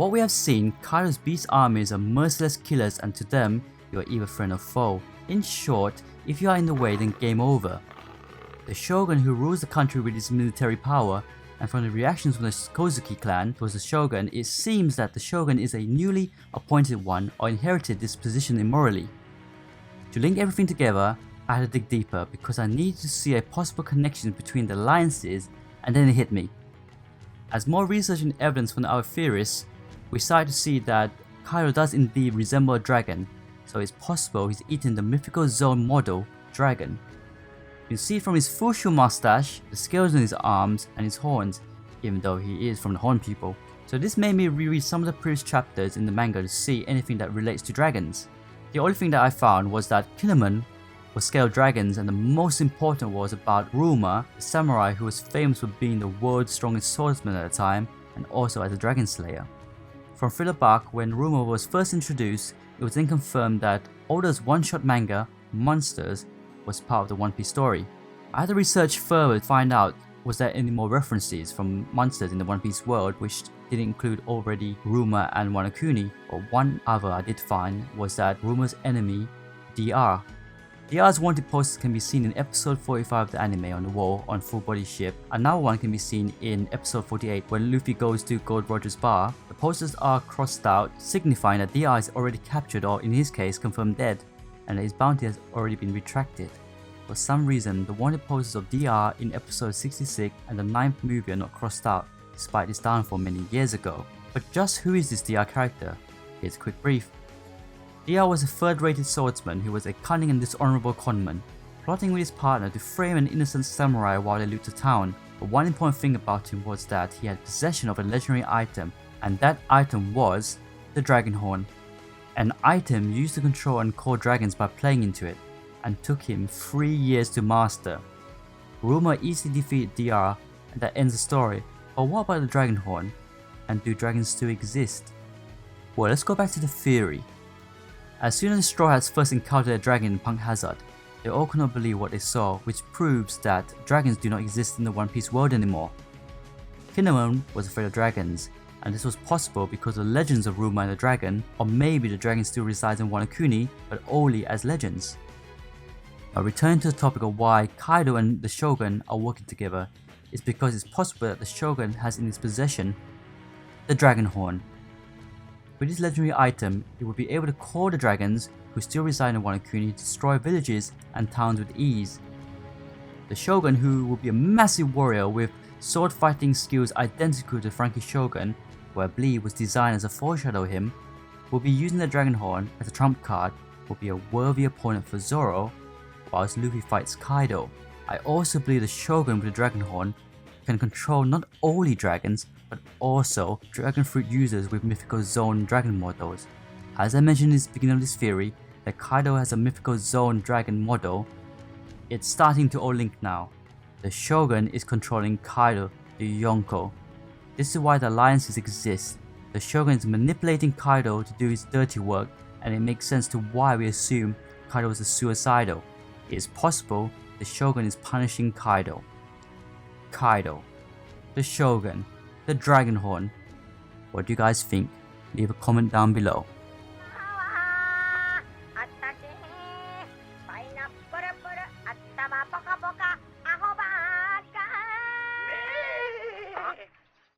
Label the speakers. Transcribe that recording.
Speaker 1: what we have seen, Kaido's beast armies are merciless killers, and to them, you are either friend or foe. In short, if you are in the way, then game over. The Shogun, who rules the country with his military power, and from the reactions from the Kozuki clan towards the Shogun, it seems that the Shogun is a newly appointed one or inherited this position immorally. To link everything together, I had to dig deeper because I needed to see a possible connection between the alliances, and then it hit me. As more research and evidence from our theorists, we started to see that Kaido does indeed resemble a dragon, so it's possible he's eaten the Mythical Zoan Model Dragon. You can see from his Fushu mustache, the scales on his arms and his horns, even though he is from the Horn people. So this made me reread some of the previous chapters in the manga to see anything that relates to dragons. The only thing that I found was that Kinemon was scaled dragons, and the most important was about Ryuma, the samurai who was famous for being the world's strongest swordsman at the time and also as a dragon slayer. From Thriller Bark, when Ryuma was first introduced, it was then confirmed that Oda's one-shot manga, Monsters, was part of the One Piece story. I had to research further to find out was there any more references from monsters in the One Piece world which didn't include already Ryuma and Wano Kuni, but one other I did find was that Ryuma's enemy, DR. DR's wanted posters can be seen in episode 45 of the anime on the wall on full body ship. Another one can be seen in episode 48 when Luffy goes to Gold Roger's bar. The posters are crossed out, signifying that DR is already captured or in his case confirmed dead, and that his bounty has already been retracted. For some reason, the wanted posters of DR in episode 66 and the 9th movie are not crossed out, despite his downfall many years ago. But just who is this DR character? Here's a quick brief. DR was a third-rated swordsman who was a cunning and dishonorable conman, plotting with his partner to frame an innocent samurai while they loot the town. But one important thing about him was that he had possession of a legendary item, and that item was the Dragon Horn. An item used to control and call dragons by playing into it, and took him 3 years to master. Ryuma easily defeated DR, and that ends the story. But what about the Dragon Horn? And do dragons still exist? Well, let's go back to the theory. As soon as the Straw Hats first encountered a dragon in Punk Hazard, they all could not believe what they saw, which proves that dragons do not exist in the One Piece world anymore. Kinemon was afraid of dragons, and this was possible because of the legends of Ryuma and the dragon, or maybe the dragon still resides in Wano Kuni, but only as legends. Now returning to the topic of why Kaido and the Shogun are working together, is because it's possible that the Shogun has in his possession the Dragon Horn. With this legendary item, it would be able to call the dragons who still reside in Wano Kuni to destroy villages and towns with ease. The Shogun, who would be a massive warrior with sword fighting skills identical to Frankie Shogun, who I believe was designed as a foreshadow of him, will be using the Dragon Horn as a trump card, will be a worthy opponent for Zoro, whilst Luffy fights Kaido. I also believe the Shogun with the Dragon Horn can control not only dragons, but also dragon fruit users with Mythical Zoan Dragon models. As I mentioned in the beginning of this theory, that Kaido has a Mythical Zoan Dragon model, it's starting to all link now. The Shogun is controlling Kaido, the Yonko. This is why the alliances exist. The Shogun is manipulating Kaido to do his dirty work, and it makes sense to why we assume Kaido is suicidal. It is possible the Shogun is punishing Kaido. Kaido, the Shogun, the Dragon Horn. What do you guys think? Leave a comment down below.